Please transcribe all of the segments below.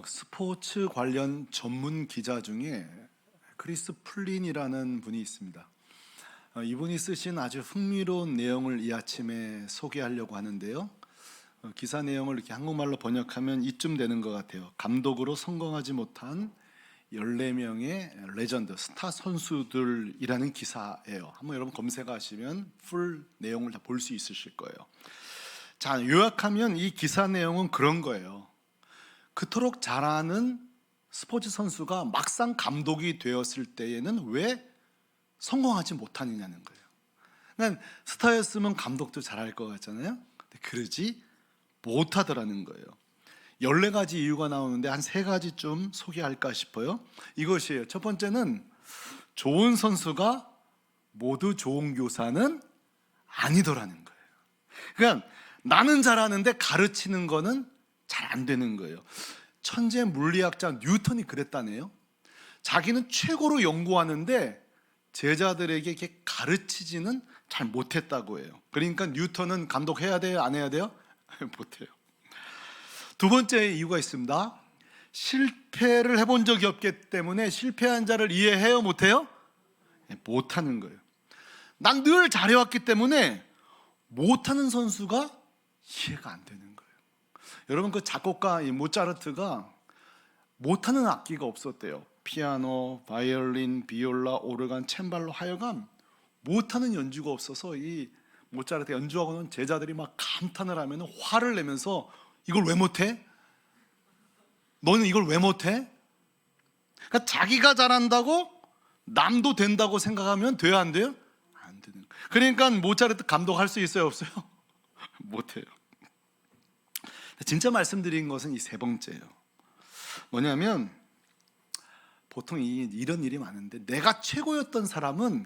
스포츠 관련 전문 기자 중에 크리스 플린이라는 분이 있습니다. 이분이 쓰신 아주 흥미로운 내용을 이 아침에 소개하려고 하는데요. 기사 내용을 이렇게 한국말로 번역하면 이쯤 되는 것 같아요. 감독으로 성공하지 못한 14명의 레전드 스타 선수들이라는 기사예요. 한번 여러분 검색하시면 풀 내용을 다 볼 수 있으실 거예요. 자, 요약하면 이 기사 내용은 그런 거예요. 그토록 잘하는 스포츠 선수가 막상 감독이 되었을 때에는 왜 성공하지 못하느냐는 거예요. 그러니까 스타였으면 감독도 잘할 것 같잖아요. 근데 그러지 못하더라는 거예요. 14가지 이유가 나오는데 한 3가지 좀 소개할까 싶어요. 이것이에요. 첫 번째는 좋은 선수가 모두 좋은 교사는 아니더라는 거예요. 그러니까 나는 잘하는데 가르치는 거는 잘 안 되는 거예요. 천재 물리학자 뉴턴이 그랬다네요. 자기는 최고로 연구하는데 제자들에게 이렇게 가르치지는 잘 못했다고 해요. 그러니까 뉴턴은 감독해야 돼요? 안 해야 돼요? 못해요. 두 번째 이유가 있습니다. 실패를 해본 적이 없기 때문에 실패한 자를 이해해요? 못해요? 못하는 거예요. 난 늘 잘해왔기 때문에 못하는 선수가 이해가 안 되는 거예요. 여러분, 그 작곡가 모차르트가 못하는 악기가 없었대요. 피아노, 바이올린, 비올라, 오르간, 챈발로 하여간 못하는 연주가 없어서 이 모차르트 연주하고는 제자들이 막 감탄을 하면 화를 내면서 이걸 왜 못해? 너는 이걸 왜 못해? 그러니까 자기가 잘한다고 남도 된다고 생각하면 돼요, 안 돼요? 안 되는 거예요. 그러니까 모차르트 감독할 수 있어요, 없어요? 못해요. 진짜 말씀드린 것은 이 3번째예요. 뭐냐면 보통 이런 일이 많은데 내가 최고였던 사람은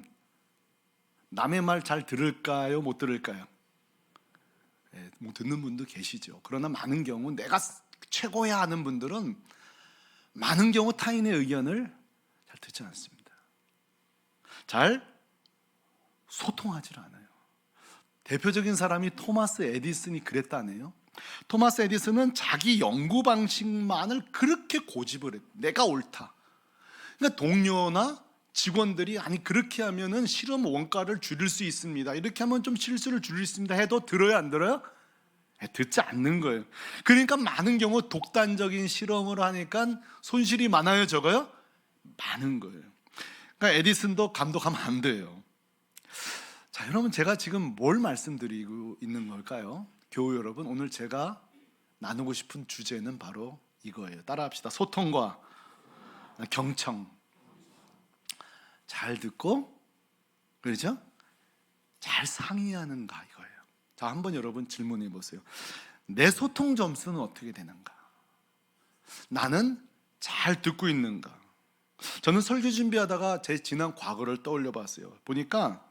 남의 말 잘 들을까요? 못 들을까요? 뭐 듣는 분도 계시죠. 그러나 많은 경우 내가 최고야 하는 분들은 많은 경우 타인의 의견을 잘 듣지 않습니다. 잘 소통하지 않아요. 대표적인 사람이 토마스 에디슨이 그랬다네요. 토마스 에디슨은 자기 연구 방식만을 그렇게 고집을 했. 내가 옳다. 그러니까 동료나 직원들이 아니 그렇게 하면은 실험 원가를 줄일 수 있습니다. 이렇게 하면 좀 실수를 줄일 수 있습니다. 해도 들어요, 안 들어요? 듣지 않는 거예요. 그러니까 많은 경우 독단적인 실험을 하니까 손실이 많아요, 적어요? 많은 거예요. 그러니까 에디슨도 감독하면 안 돼요. 자, 여러분, 제가 지금 뭘 말씀드리고 있는 걸까요? 교우 여러분, 오늘 제가 나누고 싶은 주제는 바로 이거예요. 따라합시다. 소통과 경청. 잘 듣고, 그렇죠? 잘 상의하는가, 이거예요. 자, 한번 여러분 질문해 보세요. 내 소통 점수는 어떻게 되는가? 나는 잘 듣고 있는가? 저는 설교 준비하다가 제 지난 과거를 떠올려 봤어요. 보니까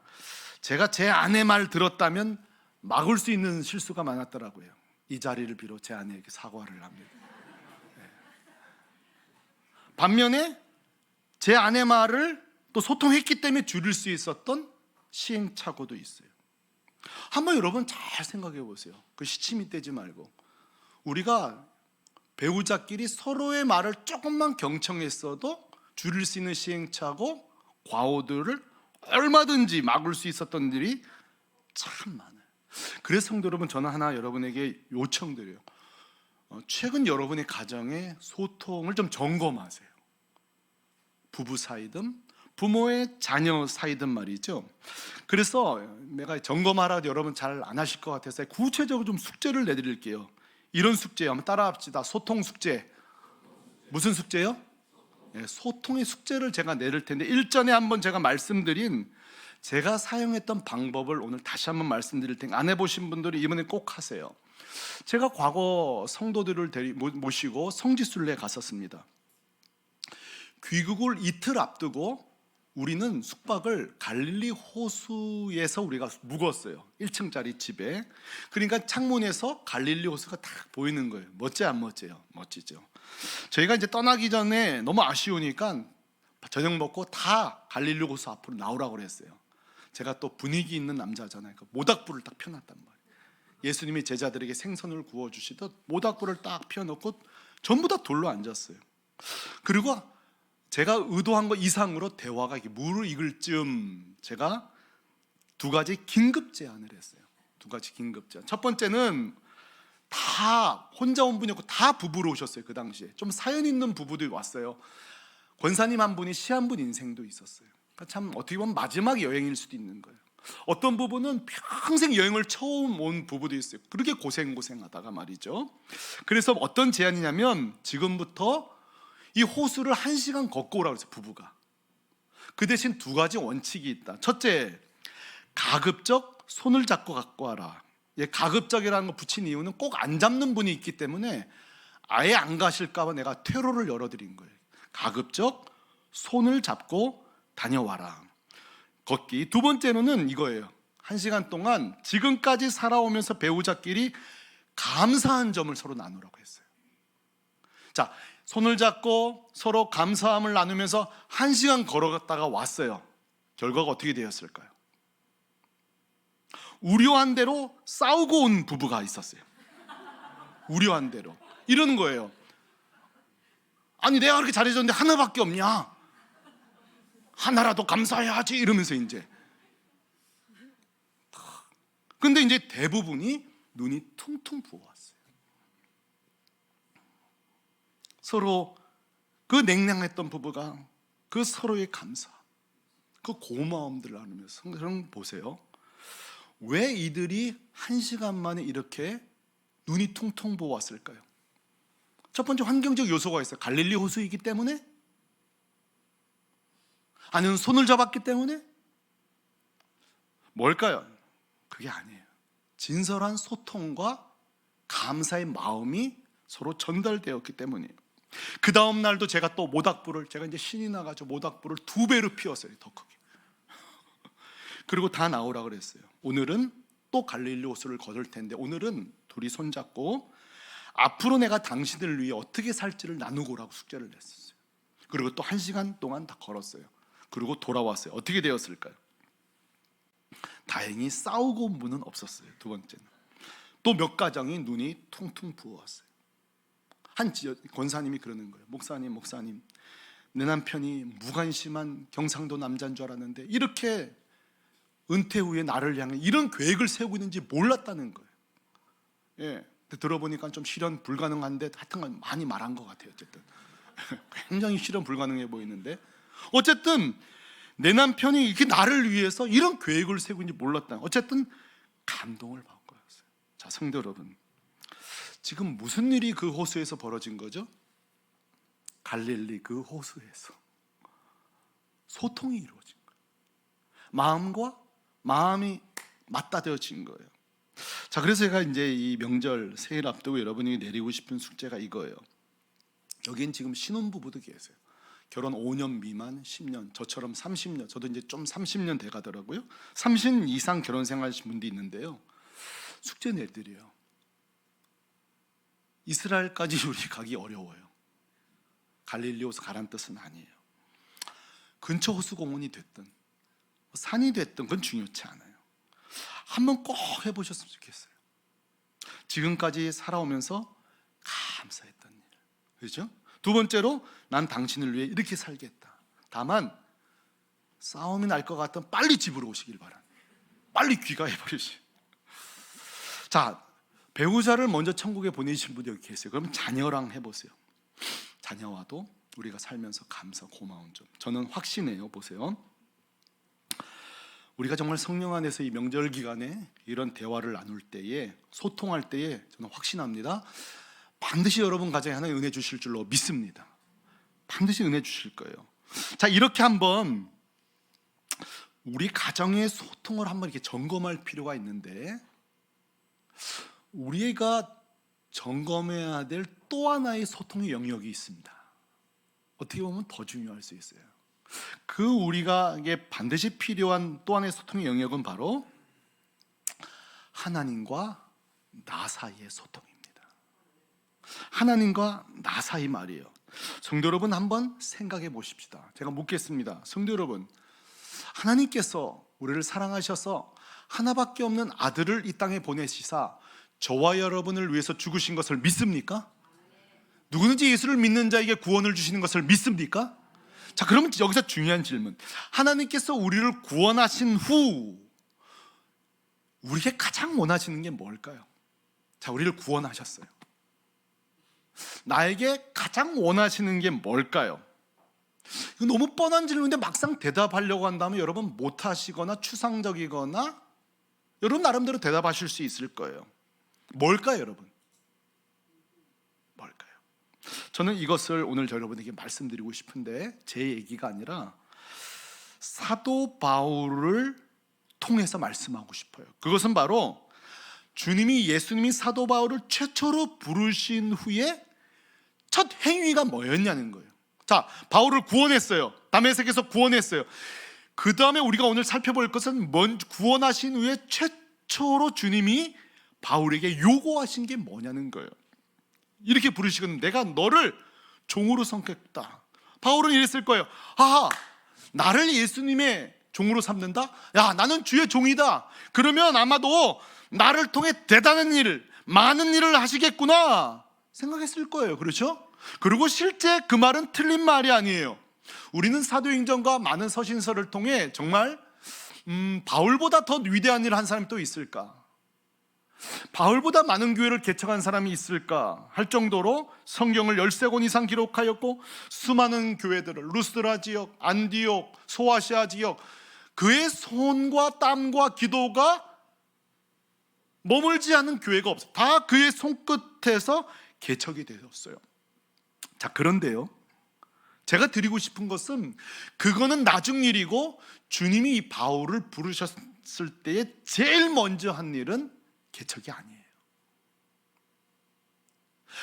제가 제 아내 말 들었다면 막을 수 있는 실수가 많았더라고요. 이 자리를 비롯 제 아내에게 사과를 합니다. 반면에 제 아내 말을 또 소통했기 때문에 줄일 수 있었던 시행착오도 있어요. 한번 여러분 잘 생각해 보세요. 그 시치미 떼지 말고 우리가 배우자끼리 서로의 말을 조금만 경청했어도 줄일 수 있는 시행착오, 과오들을 얼마든지 막을 수 있었던 일이 참 많아요. 그래서 성도 여러분, 저는 하나 여러분에게 요청드려요. 최근 여러분의 가정의 소통을 좀 점검하세요. 부부 사이든 부모의 자녀 사이든 말이죠. 그래서 내가 점검하라 여러분 잘 안 하실 것 같아서 구체적으로 좀 숙제를 내드릴게요. 이런 숙제요. 한번 따라합시다. 소통 숙제. 무슨 숙제요? 소통의 숙제를 제가 내릴 텐데 일전에 한번 제가 말씀드린 제가 사용했던 방법을 오늘 다시 한번 말씀드릴 테니까 안 해보신 분들이 이번에 꼭 하세요. 제가 과거 성도들을 모시고 성지순례에 갔었습니다. 귀국을 이틀 앞두고 우리는 숙박을 갈릴리 호수에서 우리가 묵었어요. 1층짜리 집에. 그러니까 창문에서 갈릴리 호수가 딱 보이는 거예요. 멋지 안 멋져요? 멋지죠. 저희가 이제 떠나기 전에 너무 아쉬우니까 저녁 먹고 다 갈릴리 호수 앞으로 나오라고 그랬어요. 제가 또 분위기 있는 남자잖아요. 모닥불을 딱 펴놨단 말이에요. 예수님이 제자들에게 생선을 구워주시듯 모닥불을 딱 펴놓고 전부 다 돌로 앉았어요. 그리고 제가 의도한 것 이상으로 대화가 이렇게 물을 익을 즈음 제가 두 가지 긴급 제안을 했어요. 두 가지 긴급 제안. 첫 번째는 다 혼자 온 분이었고 다 부부로 오셨어요. 그 당시에 좀 사연 있는 부부들이 왔어요. 권사님 한 분이 시한부 인생도 있었어요. 그러니까 참 어떻게 보면 마지막 여행일 수도 있는 거예요. 어떤 부부는 평생 여행을 처음 온 부부도 있어요. 그렇게 고생하다가 말이죠. 그래서 어떤 제안이냐면 지금부터 이 호수를 1시간 걷고 오라고 했어요. 부부가. 그 대신 두 가지 원칙이 있다. 첫째, 가급적 손을 잡고 갖고 와라. 가급적이라는 거 붙인 이유는 꼭 안 잡는 분이 있기 때문에 아예 안 가실까 봐 내가 퇴로를 열어드린 거예요. 가급적 손을 잡고 다녀와라. 걷기. 두 번째로는 이거예요. 1시간 동안 지금까지 살아오면서 배우자끼리 감사한 점을 서로 나누라고 했어요. 자, 손을 잡고 서로 감사함을 나누면서 1시간 걸어갔다가 왔어요. 결과가 어떻게 되었을까요? 우려한 대로 싸우고 온 부부가 있었어요. 우려한 대로 이러는 거예요. 아니 내가 그렇게 잘해줬는데 하나밖에 없냐? 하나라도 감사해야지 이러면서 이제. 근데 이제 대부분이 눈이 퉁퉁 부어왔어요. 서로 그 냉랭했던 부부가 그 서로의 감사, 그 고마움들을 나누면서 성경 보세요. 왜 이들이 1시간 만에 이렇게 눈이 퉁퉁 부어왔을까요? 첫 번째 환경적 요소가 있어요. 갈릴리 호수이기 때문에? 아니면 손을 잡았기 때문에? 뭘까요? 그게 아니에요. 진솔한 소통과 감사의 마음이 서로 전달되었기 때문이에요. 그 다음 날도 제가 또 모닥불을, 제가 이제 신이 나가지고 모닥불을 2배로 피웠어요. 더 크게. 그리고 다 나오라 그랬어요. 오늘은 또 갈릴리 호수를 걸을 텐데 오늘은 둘이 손잡고 앞으로 내가 당신을 위해 어떻게 살지를 나누고 오라고 숙제를 냈었어요. 그리고 또 1시간 동안 다 걸었어요. 그리고 돌아왔어요. 어떻게 되었을까요? 다행히 싸우고 온 분은 없었어요. 두 번째는 또 몇 가정이 눈이 퉁퉁 부어왔어요. 한 권사님이 그러는 거예요. 목사님 내 남편이 무관심한 경상도 남자인 줄 알았는데 이렇게 은퇴 후에 나를 향해 이런 계획을 세우고 있는지 몰랐다는 거예요. 예, 들어보니까 좀 실현 불가능한데 하여튼 많이 말한 것 같아요. 어쨌든 굉장히 실현 불가능해 보이는데 어쨌든 내 남편이 이렇게 나를 위해서 이런 계획을 세우고 있는지 몰랐다. 어쨌든 감동을 받은 거였어요. 자, 성도 여러분, 지금 무슨 일이 그 호수에서 벌어진 거죠? 갈릴리 그 호수에서 소통이 이루어진 거예요. 마음과 마음이 맞닿아진 거예요. 자, 그래서 제가 이제 이 명절 새해를 앞두고 여러분이 내리고 싶은 숙제가 이거예요. 여긴 지금 신혼부부도 계세요. 결혼 5년 미만, 10년, 저처럼 30년, 저도 이제 좀 30년 돼 가더라고요. 30년 이상 결혼 생활하신 분도 있는데요. 숙제 내드려요. 이스라엘까지 우리 가기 어려워요. 갈릴리 호수 가란 뜻은 아니에요. 근처 호수공원이 됐든 산이 됐든 그건 중요치 않아요. 한번 꼭 해보셨으면 좋겠어요. 지금까지 살아오면서 감사했던 일, 그렇죠? 두 번째로 난 당신을 위해 이렇게 살겠다. 다만 싸움이 날 것 같으면 빨리 집으로 오시길 바랍니다. 빨리 귀가해버리시. 자, 배우자를 먼저 천국에 보내신 분이 여기 계세요. 그러면 자녀랑 해보세요. 자녀와도 우리가 살면서 감사, 고마운 점 저는 확신해요. 보세요, 우리가 정말 성령 안에서 이 명절 기간에 이런 대화를 나눌 때에, 소통할 때에 저는 확신합니다. 반드시 여러분 가정에 하나님 은혜 주실 줄로 믿습니다. 반드시 은혜 주실 거예요. 자, 이렇게 한번 우리 가정의 소통을 한번 이렇게 점검할 필요가 있는데, 우리가 점검해야 될 또 하나의 소통의 영역이 있습니다. 어떻게 보면 더 중요할 수 있어요. 그 우리가 반드시 필요한 또 하나의 소통의 영역은 바로 하나님과 나 사이의 소통입니다. 하나님과 나 사이 말이에요. 성도 여러분, 한번 생각해 보십시다. 제가 묻겠습니다. 성도 여러분, 하나님께서 우리를 사랑하셔서 하나밖에 없는 아들을 이 땅에 보내시사 저와 여러분을 위해서 죽으신 것을 믿습니까? 누구든지 예수를 믿는 자에게 구원을 주시는 것을 믿습니까? 자, 그러면 여기서 중요한 질문. 하나님께서 우리를 구원하신 후 우리에게 가장 원하시는 게 뭘까요? 자, 우리를 구원하셨어요. 나에게 가장 원하시는 게 뭘까요? 이거 너무 뻔한 질문인데 막상 대답하려고 한다면 여러분 못하시거나 추상적이거나 여러분 나름대로 대답하실 수 있을 거예요. 뭘까요, 여러분? 뭘까요? 저는 이것을 오늘 여러분에게 말씀드리고 싶은데 제 얘기가 아니라 사도 바울을 통해서 말씀하고 싶어요. 그것은 바로 예수님이 사도 바울을 최초로 부르신 후에 첫 행위가 뭐였냐는 거예요. 자, 바울을 구원했어요. 다메섹에서 구원했어요. 그 다음에 우리가 오늘 살펴볼 것은 구원하신 후에 최초로 주님이 바울에게 요구하신 게 뭐냐는 거예요. 이렇게 부르시거든. 내가 너를 종으로 삼겠다. 바울은 이랬을 거예요. 아, 나를 예수님의 종으로 삼는다? 야, 나는 주의 종이다. 그러면 아마도 나를 통해 대단한 일, 많은 일을 하시겠구나 생각했을 거예요. 그렇죠? 그리고 실제 그 말은 틀린 말이 아니에요. 우리는 사도행전과 많은 서신서를 통해 정말 바울보다 더 위대한 일을 한 사람이 또 있을까? 바울보다 많은 교회를 개척한 사람이 있을까 할 정도로 성경을 13권 이상 기록하였고 수많은 교회들을 루스드라 지역, 안디옥, 소아시아 지역 그의 손과 땀과 기도가 머물지 않은 교회가 없어요. 다 그의 손끝에서 개척이 되었어요. 자, 그런데요, 제가 드리고 싶은 것은 그거는 나중 일이고 주님이 이 바울을 부르셨을 때에 제일 먼저 한 일은 개척이 아니에요.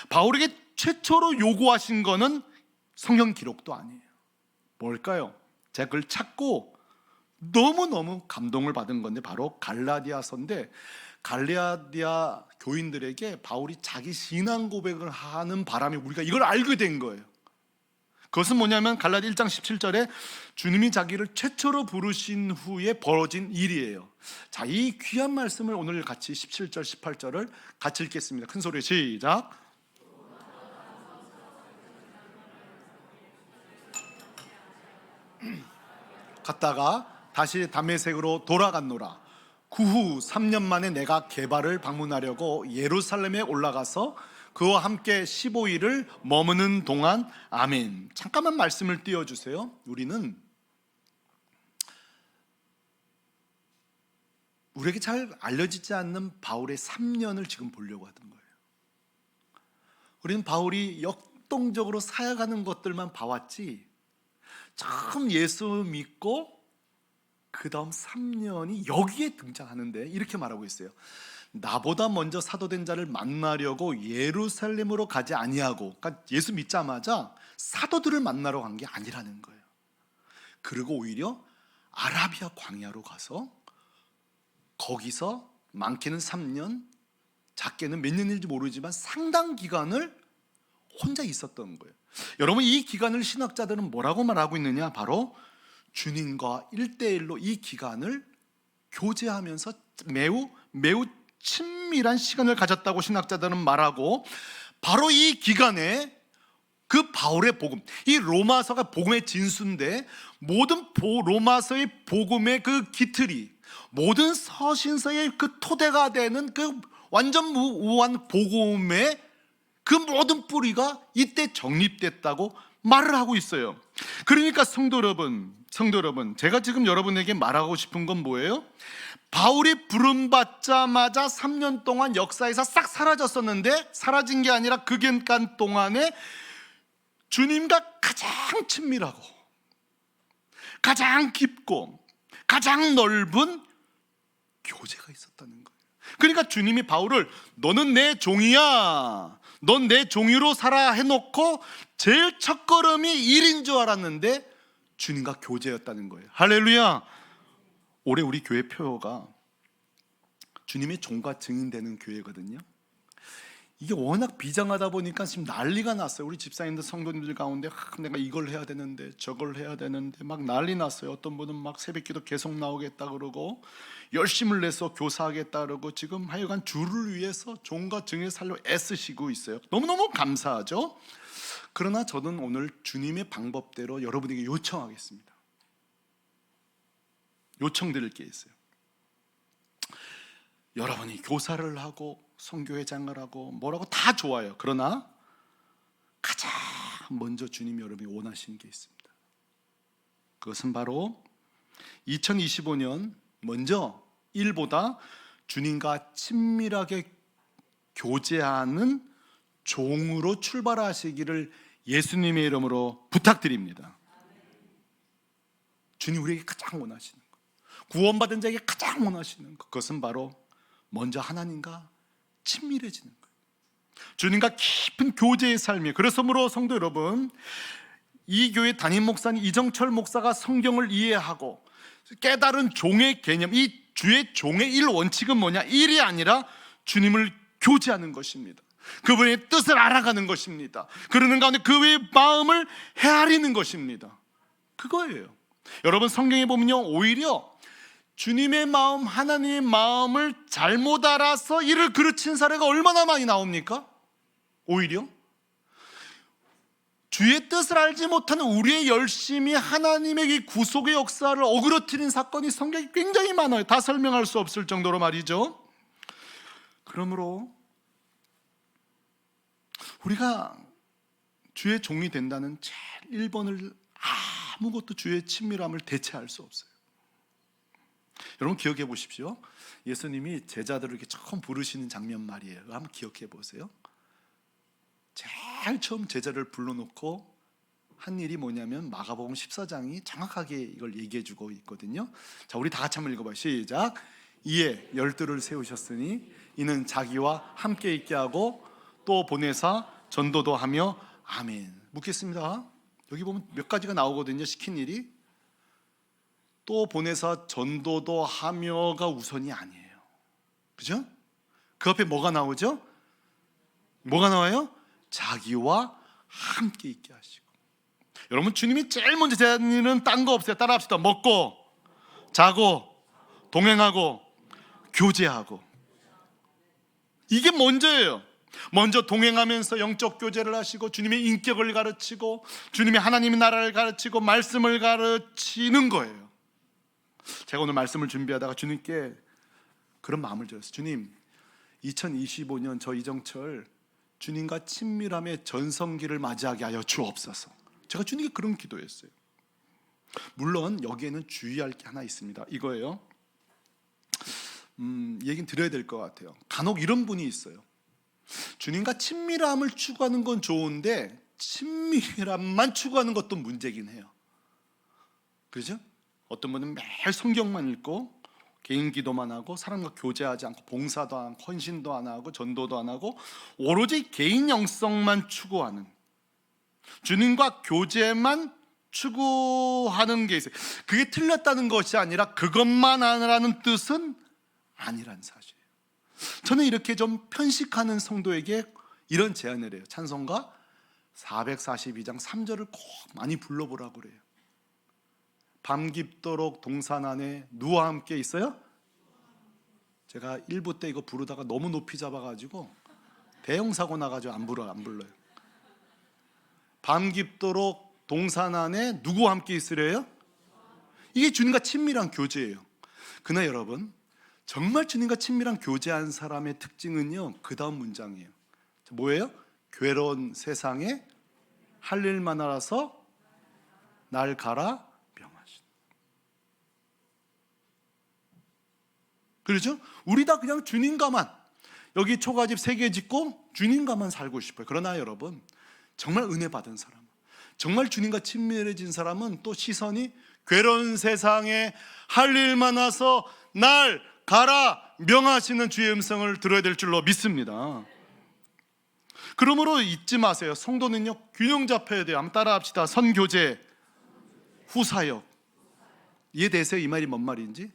바울에게 최초로 요구하신 거는 성경 기록도 아니에요. 뭘까요? 제가 그걸 찾고 너무너무 감동을 받은 건데 바로 갈라디아서인데, 갈라디아 교인들에게 바울이 자기 신앙 고백을 하는 바람에 우리가 이걸 알게 된 거예요. 그것은 뭐냐면 갈라디아 1장 17절에 주님이 자기를 최초로 부르신 후에 벌어진 일이에요. 자, 이 귀한 말씀을 오늘 같이 17절 18절을 같이 읽겠습니다. 큰 소리 시작. 갔다가 다시 다메섹으로 돌아갔노라. 그 후 3년 만에 내가 게바를 방문하려고 예루살렘에 올라가서 그와 함께 15일을 머무는 동안. 아멘. 잠깐만 말씀을 띄워주세요. 우리에게 잘 알려지지 않는 바울의 3년을 지금 보려고 하던 거예요. 우리는 바울이 역동적으로 사역하는 것들만 봐왔지 처음 예수 믿고 그 다음 3년이 여기에 등장하는데 이렇게 말하고 있어요. 나보다 먼저 사도된 자를 만나려고 예루살렘으로 가지 아니하고, 그러니까 예수 믿자마자 사도들을 만나러 간 게 아니라는 거예요. 그리고 오히려 아라비아 광야로 가서 거기서 많게는 3년, 작게는 몇 년인지 모르지만 상당 기간을 혼자 있었던 거예요. 여러분, 이 기간을 신학자들은 뭐라고 말하고 있느냐? 바로 주님과 1대1로 이 기간을 교제하면서 매우 친밀한 시간을 가졌다고 신학자들은 말하고, 바로 이 기간에 그 바울의 복음, 이 로마서가 복음의 진수인데 모든 로마서의 복음의 그 기틀이, 모든 서신서의 그 토대가 되는 그 완전 무한 복음의 그 모든 뿌리가 이때 정립됐다고 말을 하고 있어요. 그러니까 성도 여러분, 제가 지금 여러분에게 말하고 싶은 건 뭐예요? 바울이 부름받자마자 3년 동안 역사에서 싹 사라졌었는데, 사라진 게 아니라 그 기간 동안에 주님과 가장 친밀하고 가장 깊고 가장 넓은 교제가 있었다는 거예요. 그러니까 주님이 바울을 너는 내 종이야, 넌 내 종이로 살아 해놓고 제일 첫걸음이 일인 줄 알았는데 주님과 교제였다는 거예요. 할렐루야. 올해 우리 교회 표어가 주님의 종과 증인되는 교회거든요. 이게 워낙 비장하다 보니까 지금 난리가 났어요. 우리 집사님들 성도님들 가운데 내가 이걸 해야 되는데 저걸 해야 되는데 막 난리 났어요. 어떤 분은 막 새벽기도 계속 나오겠다 그러고 열심을 내서 교사하겠다 그러고 지금 하여간 주를 위해서 종과 증에 살려 애쓰시고 있어요. 너무너무 감사하죠. 그러나 저는 오늘 주님의 방법대로 여러분에게 요청하겠습니다. 요청드릴 게 있어요. 여러분이 교사를 하고 선교회장을 하고 뭐라고 다 좋아요. 그러나 가장 먼저 주님이 여러분이 원하시는 게 있습니다. 그것은 바로 2025년 먼저 일보다 주님과 친밀하게 교제하는 종으로 출발하시기를 예수님의 이름으로 부탁드립니다. 주님 우리에게 가장 원하시는 것, 구원받은 자에게 가장 원하시는 것, 그것은 바로 먼저 하나님과 친밀해지는 거예요. 주님과 깊은 교제의 삶이에요. 그래서므로 성도 여러분, 이 교회 담임 목사님 이정철 목사가 성경을 이해하고 깨달은 종의 개념, 이 주의 종의 1원칙은 뭐냐? 1이 아니라 주님을 교제하는 것입니다. 그분의 뜻을 알아가는 것입니다. 그러는 가운데 그의 마음을 헤아리는 것입니다. 그거예요. 여러분 성경에 보면요, 오히려 주님의 마음, 하나님의 마음을 잘못 알아서 이를 그르친 사례가 얼마나 많이 나옵니까? 오히려 주의 뜻을 알지 못하는 우리의 열심이 하나님의 이 구속의 역사를 어그러뜨린 사건이 성경에 굉장히 많아요. 다 설명할 수 없을 정도로 말이죠. 그러므로 우리가 주의 종이 된다는 제일 1번을 아무것도 주의 친밀함을 대체할 수 없어요. 여러분 기억해 보십시오. 예수님이 제자들을 이렇게 처음 부르시는 장면 말이에요. 한번 기억해 보세요. 제일 처음 제자를 불러놓고 한 일이 뭐냐면 마가복음 14장이 정확하게 이걸 얘기해 주고 있거든요. 자, 우리 다 같이 한번 읽어봐요. 시작. 이에 12를 세우셨으니 이는 자기와 함께 있게 하고 또 보내사 전도도 하며 아멘. 묻겠습니다. 여기 보면 몇 가지가 나오거든요. 시킨 일이. 또 보내사 전도도 하며가 우선이 아니에요. 그죠? 그 앞에 뭐가 나오죠? 뭐가 나와요? 자기와 함께 있게 하시고. 여러분 주님이 제일 먼저 제하는 일은 딴 거 없어요. 따라합시다. 먹고 자고 동행하고 교제하고. 이게 먼저예요. 먼저 동행하면서 영적 교제를 하시고 주님의 인격을 가르치고 주님의 하나님의 나라를 가르치고 말씀을 가르치는 거예요. 제가 오늘 말씀을 준비하다가 주님께 그런 마음을 드렸어요. 주님, 2025년 저 이정철 주님과 친밀함의 전성기를 맞이하게 하여 주옵소서. 제가 주님께 그런 기도했어요. 물론 여기에는 주의할 게 하나 있습니다. 이거예요. 얘기는 드려야 될 것 같아요. 간혹 이런 분이 있어요. 주님과 친밀함을 추구하는 건 좋은데 친밀함만 추구하는 것도 문제긴 해요. 그렇죠? 어떤 분은 매일 성경만 읽고 개인 기도만 하고 사람과 교제하지 않고 봉사도 안 하고 헌신도 안 하고 전도도 안 하고 오로지 개인 영성만 추구하는, 주님과 교제만 추구하는 게 있어요. 그게 틀렸다는 것이 아니라 그것만 하라는 뜻은 아니란 사실이에요. 저는 이렇게 좀 편식하는 성도에게 이런 제안을 해요. 찬송가 442장 3절을 꼭 많이 불러보라고 그래요. 밤 깊도록 동산 안에 누와 함께 있어요? 제가 1부 때 이거 부르다가 너무 높이 잡아가지고 대형사고 나가지고 안 불러요. 밤 깊도록 동산 안에 누구와 함께 있으래요? 이게 주님과 친밀한 교제예요. 그러나 여러분, 정말 주님과 친밀한 교제한 사람의 특징은요, 그 다음 문장이에요. 뭐예요? 괴로운 세상에 할 일만 알아서 날 갈아 그렇죠? 우리 다 그냥 주님과만, 여기 초가집 3개 짓고 주님과만 살고 싶어요. 그러나 여러분, 정말 은혜 받은 사람, 정말 주님과 친밀해진 사람은 또 시선이 괴로운 세상에 할 일만 와서 날 가라 명하시는 주의 음성을 들어야 될 줄로 믿습니다. 그러므로 잊지 마세요. 성도는요, 균형 잡혀야 돼요. 한번 따라합시다. 선교제, 후사역. 이해되세요? 이 말이 뭔 말인지?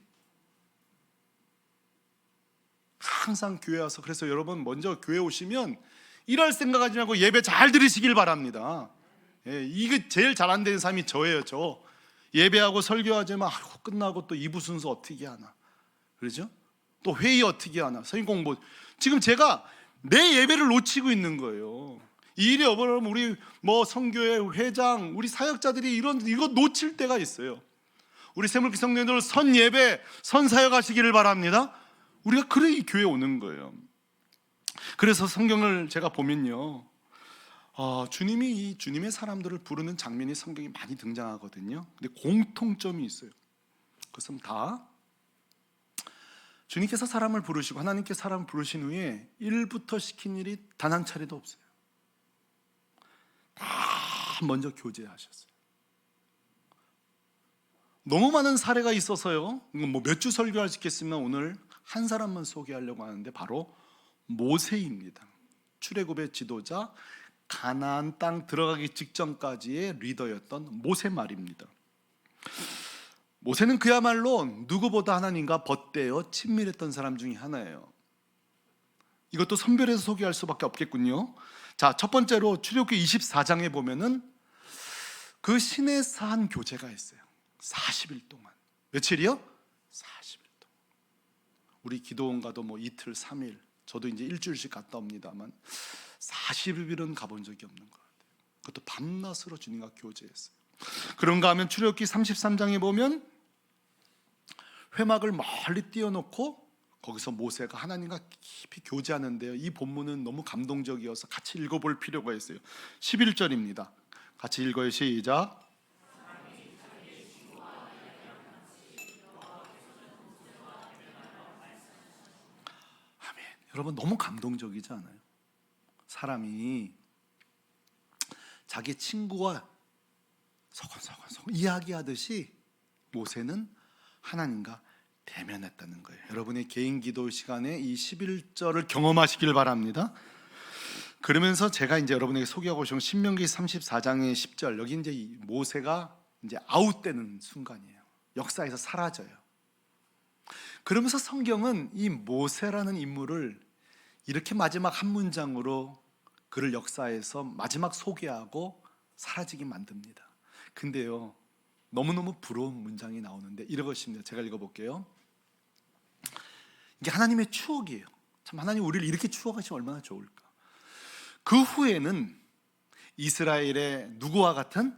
항상 교회 와서, 그래서 여러분 먼저 교회 오시면 일할 생각하지 말고 예배 잘 들으시길 바랍니다. 이게 제일 잘 안 되는 사람이 저예요. 저 예배하고 설교하지만 끝나고 또 2부 순서 어떻게 하나, 그러죠? 또 회의 어떻게 하나, 선임 공부. 지금 제가 내 예배를 놓치고 있는 거예요. 이 일이 어버러면 우리 선교회 회장, 우리 사역자들이 이거 놓칠 때가 있어요. 우리 새물기 성도님들 선 예배, 선 사역하시기를 바랍니다. 우리가 그래 이 교회에 오는 거예요. 그래서 성경을 제가 보면요, 주님이 이 주님의 사람들을 부르는 장면이 성경에 많이 등장하거든요. 근데 공통점이 있어요. 그것은 다 주님께서 사람을 부르시고 하나님께 사람을 부르신 후에 일부터 시킨 일이 단 한 차례도 없어요. 다 먼저 교제하셨어요. 너무 많은 사례가 있어서요, 몇 주 설교할 수 있겠으면 오늘 한 사람만 소개하려고 하는데 바로 모세입니다. 출애굽의 지도자, 가나안 땅 들어가기 직전까지의 리더였던 모세 말입니다. 모세는 그야말로 누구보다 하나님과 벗대어 친밀했던 사람 중에 하나예요. 이것도 선별해서 소개할 수밖에 없겠군요. 자, 첫 번째로 출애굽기 24장에 보면은 그 신의 산 교제가 있어요. 40일 동안. 며칠이요? 40일 동안. 우리 기도원가도 이틀, 3일, 저도 이제 일주일씩 갔다 옵니다만 40일은 가본 적이 없는 것 같아요. 그것도 밤낮으로 주님과 교제했어요. 그런가 하면 출애굽기 33장에 보면 회막을 멀리 띄워놓고 거기서 모세가 하나님과 깊이 교제하는데요, 이 본문은 너무 감동적이어서 같이 읽어볼 필요가 있어요. 11절입니다. 같이 읽어요. 시작. 아멘. 여러분 너무 감동적이지 않아요? 사람이 자기 친구와 서건서건 이야기하듯이 모세는 하나님과 대면했다는 거예요. 여러분의 개인 기도 시간에 이 11절을 경험하시길 바랍니다. 그러면서 제가 이제 여러분에게 소개하고 싶은 신명기 34장의 10절, 여기 이제 모세가 이제 아웃되는 순간이에요. 역사에서 사라져요. 그러면서 성경은 이 모세라는 인물을 이렇게 마지막 한 문장으로 그를 역사에서 마지막 소개하고 사라지게 만듭니다. 근데요, 너무너무 부러운 문장이 나오는데 이러것입니다. 제가 읽어볼게요. 이게 하나님의 추억이에요. 참, 하나님 우리를 이렇게 추억하시면 얼마나 좋을까. 그 후에는 이스라엘의 누구와 같은?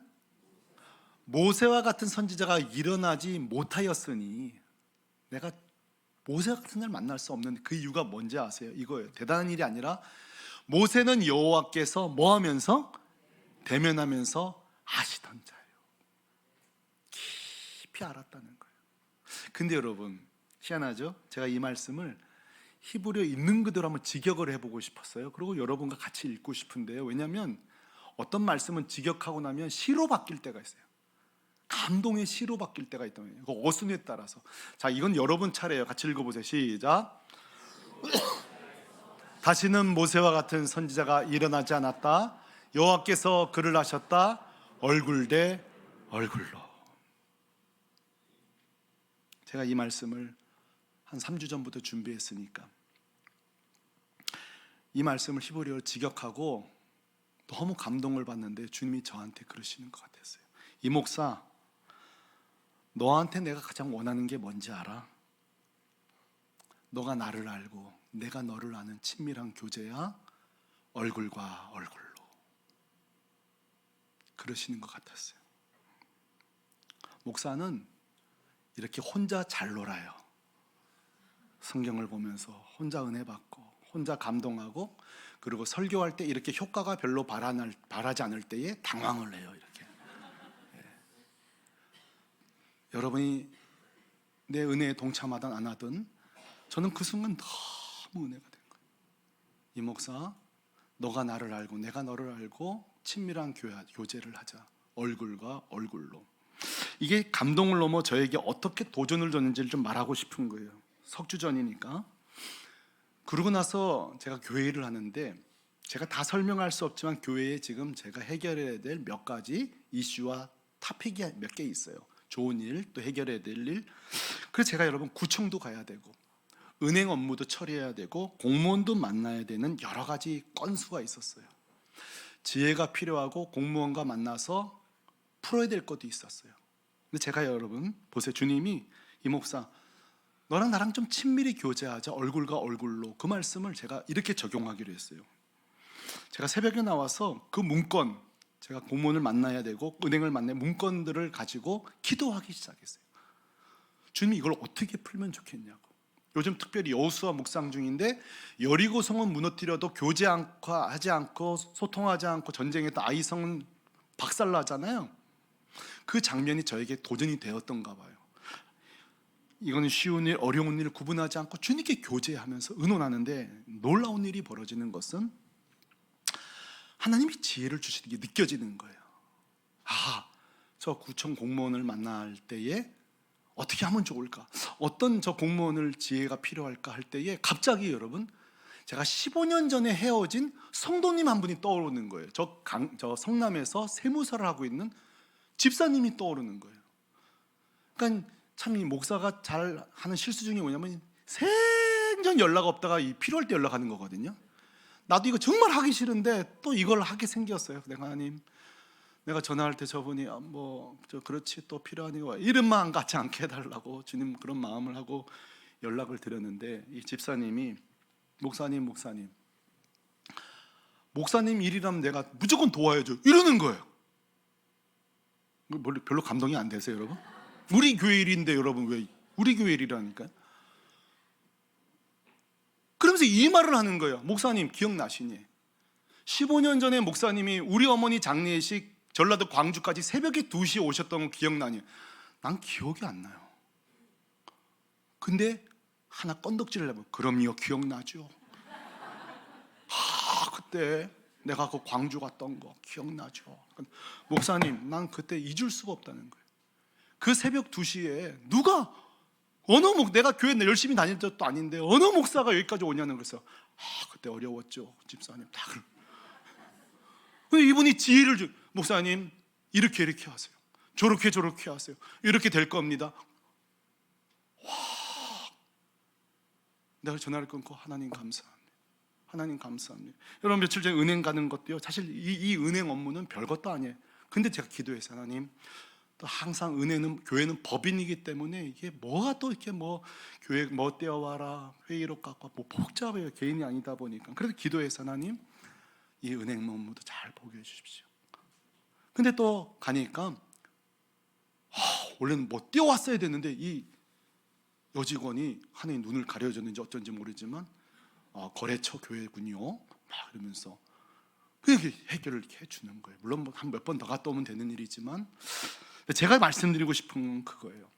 모세와 같은 선지자가 일어나지 못하였으니, 내가 모세 같은 날 만날 수 없는 그 이유가 뭔지 아세요? 이거예요. 대단한 일이 아니라 모세는 여호와께서 뭐 하면서? 대면하면서 아시던 자예요. 깊이 알았다는 거예요. 근데 여러분 희한하죠? 제가 이 말씀을 히브리어 있는 그대로 한번 직역을 해보고 싶었어요. 그리고 여러분과 같이 읽고 싶은데요, 왜냐하면 어떤 말씀은 직역하고 나면 시로 바뀔 때가 있어요. 감동의 시로 바뀔 때가 있단 말이에요. 그 어순에 따라서. 자, 이건 여러분 차례예요. 같이 읽어보세요. 시작. 다시는 모세와 같은 선지자가 일어나지 않았다. 여호와께서 그를 하셨다. 얼굴 대 얼굴로. 제가 이 말씀을 한 3주 전부터 준비했으니까 이 말씀을 히브리어로 직역하고 너무 감동을 받는데 주님이 저한테 그러시는 것 같았어요. 이 목사, 너한테 내가 가장 원하는 게 뭔지 알아? 너가 나를 알고 내가 너를 아는 친밀한 교제야. 얼굴과 얼굴로. 그러시는 것 같았어요. 목사는 이렇게 혼자 잘 놀아요. 성경을 보면서 혼자 은혜 받고 혼자 감동하고, 그리고 설교할 때 이렇게 효과가 별로 바라지 않을 때에 당황을 해요. 이렇게. 여러분이 내 은혜에 동참하든 안 하든 저는 그 순간 너무 은혜가 된 거예요. 이 목사, 너가 나를 알고 내가 너를 알고 친밀한 교제를 하자. 얼굴과 얼굴로. 이게 감동을 넘어 저에게 어떻게 도전을 줬는지를 좀 말하고 싶은 거예요. 석주 전이니까. 그러고 나서 제가 교회를 하는데 제가 다 설명할 수 없지만 교회에 지금 제가 해결해야 될 몇 가지 이슈와 토픽이 몇 개 있어요. 좋은 일, 또 해결해야 될 일. 그래서 제가 여러분 구청도 가야 되고 은행 업무도 처리해야 되고 공무원도 만나야 되는 여러 가지 건수가 있었어요. 지혜가 필요하고 공무원과 만나서 풀어야 될 것도 있었어요. 근데 제가 여러분 보세요. 주님이 이 목사 너랑 나랑 좀 친밀히 교제하자, 얼굴과 얼굴로. 그 말씀을 제가 이렇게 적용하기로 했어요. 제가 새벽에 나와서 그 문건, 제가 공무원을 만나야 되고 은행을 만나야 문건들을 가지고 기도하기 시작했어요. 주님이 이걸 어떻게 풀면 좋겠냐고. 요즘 특별히 여호수아 묵상 중인데 여리고 성은 무너뜨려도 교제하지 않고 소통하지 않고 전쟁했던 아이 성은 박살나잖아요. 그 장면이 저에게 도전이 되었던가 봐요. 이거는 쉬운 일, 어려운 일을 구분하지 않고 주님께 교제하면서 의논하는데 놀라운 일이 벌어지는 것은 하나님이 지혜를 주시는 게 느껴지는 거예요. 저 구청 공무원을 만날 때에 어떻게 하면 좋을까? 어떤 저 공무원을 지혜가 필요할까 할 때에 갑자기 여러분 제가 15년 전에 헤어진 성도님 한 분이 떠오르는 거예요. 저 성남에서 세무사를 하고 있는 집사님이 떠오르는 거예요. 그러니까 참 이 목사가 잘 하는 실수 중에 뭐냐면 생전 연락 없다가 필요할 때 연락하는 거거든요. 나도 이거 정말 하기 싫은데 또 이걸 하게 생겼어요. 내가 전화할 때 저분이 그렇지 또 필요하니까 이름만 같이 않게 해달라고 주님 그런 마음을 하고 연락을 드렸는데 이 집사님이 목사님 일이라면 내가 무조건 도와야죠 이러는 거예요. 별로 감동이 안 되세요 여러분? 우리 교회 일인데 여러분 왜 우리 교회 일이라니까요. 그러면서 이 말을 하는 거예요. 목사님 기억나시니? 15년 전에 목사님이 우리 어머니 장례식 전라도 광주까지 새벽에 2시에 오셨던 거 기억나니? 난 기억이 안 나요. 근데 하나 건덕지를 하면 그럼요 기억나죠. 그때 내가 그 광주 갔던 거 기억나죠. 목사님 난 그때 잊을 수가 없다는 거예요. 그 새벽 2시에 누가 내가 교회 열심히 다닐 때도 아닌데 어느 목사가 여기까지 오냐는 거였어요. 그때 어려웠죠 집사님 다 그럼. 근데 이분이 지혜를 목사님 이렇게 하세요. 저렇게 하세요. 이렇게 될 겁니다. 내가 전화를 끊고 하나님 감사합니다. 여러분 며칠 전에 은행 가는 것도요. 사실 이 은행 업무는 별것도 아니에요. 근데 제가 기도해서 하나님 또 항상 교회는 법인이기 때문에 이게 뭐가 또 이렇게 교회 떼어와라 회의록 갖고 복잡해요. 개인이 아니다 보니까. 그래서 기도해서 하나님 이 은행 업무도 잘 보게 해주십시오. 근데 또 가니까 원래는 떼어왔어야 되는데 이 여직원이 하나님 눈을 가려줬는지 어쩐지 모르지만 거래처 교회군요 막 이러면서 그냥 해결을 이렇게 해주는 거예요. 물론 한 몇 번 더 갔다 오면 되는 일이지만 제가 말씀드리고 싶은 건 그거예요.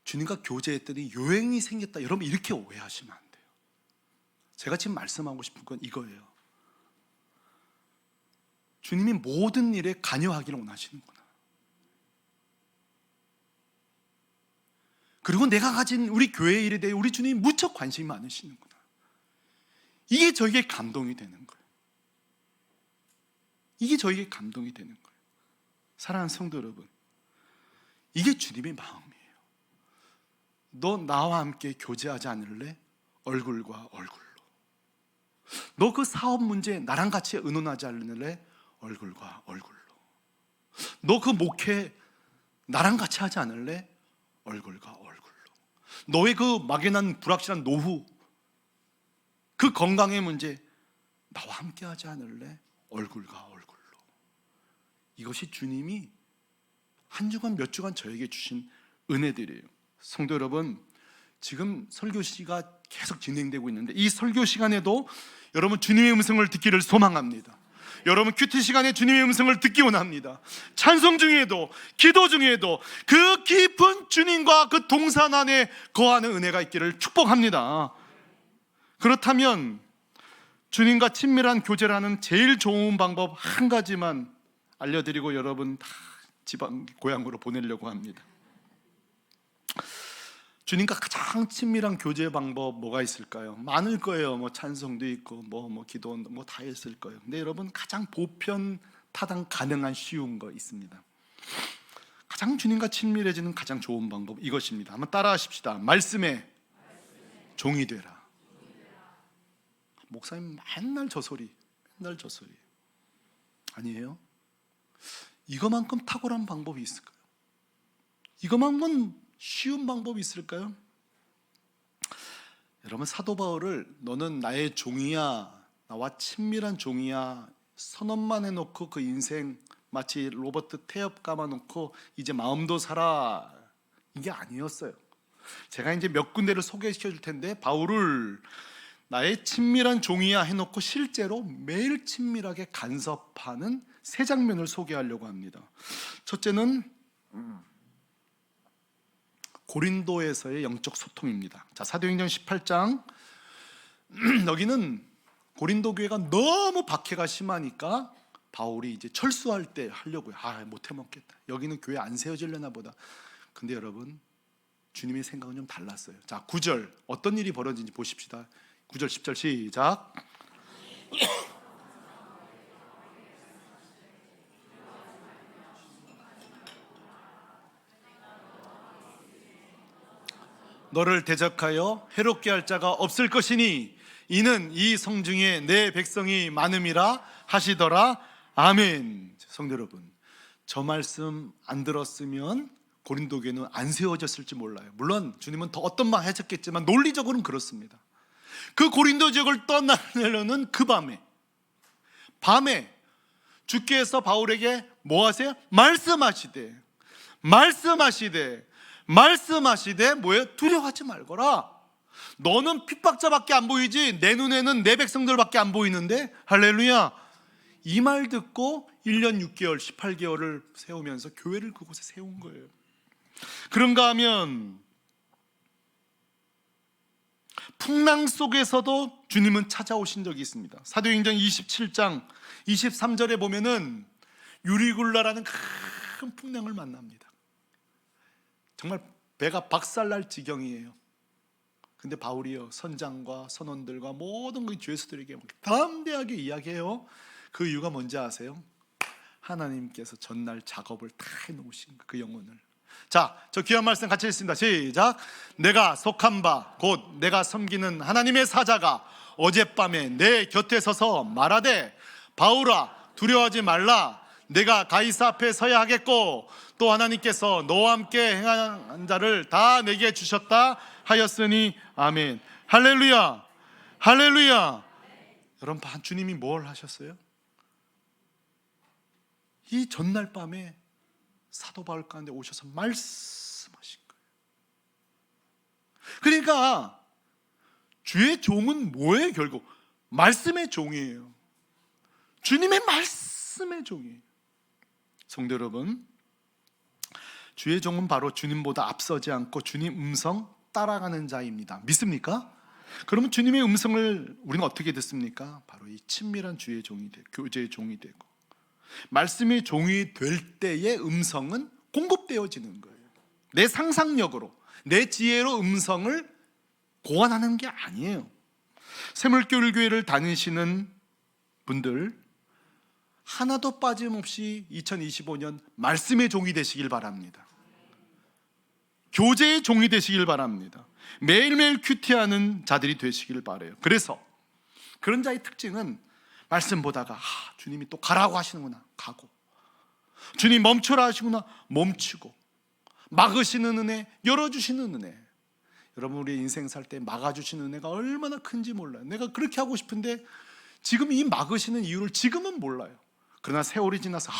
주님과 교제했더니 요행이 생겼다. 여러분 이렇게 오해하시면 안 돼요. 제가 지금 말씀하고 싶은 건 이거예요. 주님이 모든 일에 관여하기를 원하시는구나. 그리고 내가 가진 우리 교회 일에 대해 우리 주님이 무척 관심이 많으시는구나. 이게 저에게 감동이 되는 거예요. 이게 저에게 감동이 되는 거예요. 사랑하는 성도 여러분, 이게 주님의 마음이에요. 너 나와 함께 교제하지 않을래? 얼굴과 얼굴로. 너 그 사업 문제 나랑 같이 의논하지 않을래? 얼굴과 얼굴로. 너 그 목회 나랑 같이 하지 않을래? 얼굴과 얼굴로. 너의 그 막연한 불확실한 노후, 그 건강의 문제 나와 함께 하지 않을래? 얼굴과 얼굴로. 이것이 주님이 한 주간 몇 주간 저에게 주신 은혜들이에요. 성도 여러분, 지금 설교 시가 계속 진행되고 있는데 이 설교 시간에도 여러분 주님의 음성을 듣기를 소망합니다. 여러분 큐티 시간에 주님의 음성을 듣기 원합니다. 찬송 중에도 기도 중에도 그 깊은 주님과 그 동산 안에 거하는 은혜가 있기를 축복합니다. 그렇다면 주님과 친밀한 교제를 하는 제일 좋은 방법 한 가지만 알려드리고 여러분 다 지방 고향으로 보내려고 합니다. 주님과 가장 친밀한 교제 방법 뭐가 있을까요? 많을 거예요. 찬송도 있고 기도도 다 있을 거예요. 근데 여러분 가장 보편 타당 가능한 쉬운 거 있습니다. 가장 주님과 친밀해지는 가장 좋은 방법 이것입니다. 한번 따라하십시다. 말씀에 종이 되라. 목사님 맨날 저 소리, 맨날 저 소리. 아니에요? 이거만큼 탁월한 방법이 있을까요? 이거만큼 쉬운 방법이 있을까요? 여러분, 사도 바울을 너는 나의 종이야, 나와 친밀한 종이야 선언만 해놓고 그 인생 마치 로버트 태엽 감아놓고 이제 마음도 살아, 이게 아니었어요. 제가 이제 몇 군데를 소개시켜 줄 텐데, 바울을 나의 친밀한 종이야 해놓고 실제로 매일 친밀하게 간섭하는 세 장면을 소개하려고 합니다. 첫째는 고린도에서의 영적 소통입니다. 자, 사도행전 18장. 여기는 고린도 교회가 너무 박해가 심하니까 바울이 이제 철수할 때 하려고요. 못 해먹겠다. 여기는 교회 안 세워지려나 보다. 근데 여러분, 주님의 생각은 좀 달랐어요. 자, 9절 어떤 일이 벌어진지 보십시다. 9절 10절 시작. 너를 대적하여 해롭게 할 자가 없을 것이니 이는 이 성중에 내 백성이 많음이라 하시더라. 아멘. 성도 여러분, 저 말씀 안 들었으면 고린도 교회는 안 세워졌을지 몰라요. 물론 주님은 더 어떤 말 하셨겠지만 논리적으로는 그렇습니다. 그 고린도 지역을 떠나려는 그 밤에 주께서 바울에게 뭐 하세요? 말씀하시되 뭐예요? 두려워하지 말거라. 너는 핍박자밖에 안 보이지 내 눈에는 내 백성들밖에 안 보이는데, 할렐루야. 이 말 듣고 1년 6개월 18개월을 세우면서 교회를 그곳에 세운 거예요. 그런가 하면 풍랑 속에서도 주님은 찾아오신 적이 있습니다. 사도행전 27장 23절에 보면은 유리굴라라는 큰 풍랑을 만납니다. 정말 배가 박살날 지경이에요. 근데 바울이요, 선장과 선원들과 모든 그 죄수들에게 담대하게 이야기해요. 그 이유가 뭔지 아세요? 하나님께서 전날 작업을 다 해놓으신 그 영혼을. 자, 저 귀한 말씀 같이 읽습니다. 시작. 내가 속한 바 곧 내가 섬기는 하나님의 사자가 어젯밤에 내 곁에 서서 말하되, 바울아 두려워하지 말라. 내가 가이사 앞에 서야 하겠고 또 하나님께서 너와 함께 행한 자를 다 내게 주셨다 하였으니 아멘. 할렐루야. 할렐루야. 여러분, 주님이 뭘 하셨어요? 이 전날 밤에 사도 바울 가운데 오셔서 말씀하신 거예요. 그러니까 주의 종은 뭐예요? 결국 말씀의 종이에요. 주님의 말씀의 종이에요. 성도 여러분, 주의 종은 바로 주님보다 앞서지 않고 주님 음성 따라가는 자입니다. 믿습니까? 그러면 주님의 음성을 우리는 어떻게 듣습니까? 바로 이 친밀한 주의 종이 되고, 교제의 종이 되고, 말씀의 종이 될 때의 음성은 공급되어지는 거예요. 내 상상력으로, 내 지혜로 음성을 고안하는 게 아니에요. 샘물교회를 다니시는 분들 하나도 빠짐없이 2025년 말씀의 종이 되시길 바랍니다. 교제의 종이 되시길 바랍니다. 매일매일 큐티하는 자들이 되시길 바라요. 그래서 그런 자의 특징은 말씀 보다가 주님이 또 가라고 하시는구나, 가고, 주님 멈춰라 하시구나, 멈추고, 막으시는 은혜, 열어주시는 은혜. 여러분, 우리 인생 살 때 막아주시는 은혜가 얼마나 큰지 몰라요. 내가 그렇게 하고 싶은데 지금 이 막으시는 이유를 지금은 몰라요. 그러나 세월이 지나서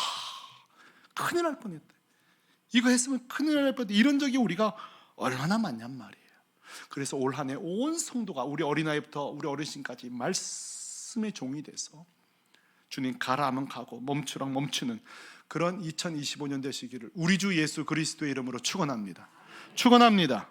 큰일 날 뻔했다, 이거 했으면 큰일 날 뻔했다, 이런 적이 우리가 얼마나 많냔 말이에요. 그래서 올 한 해 온 성도가 우리 어린아이부터 우리 어르신까지 말씀의 종이 돼서 주님 가라 하면 가고 멈추랑 멈추는 그런 2025년 되시기를 우리 주 예수 그리스도의 이름으로 축원합니다. 축원합니다.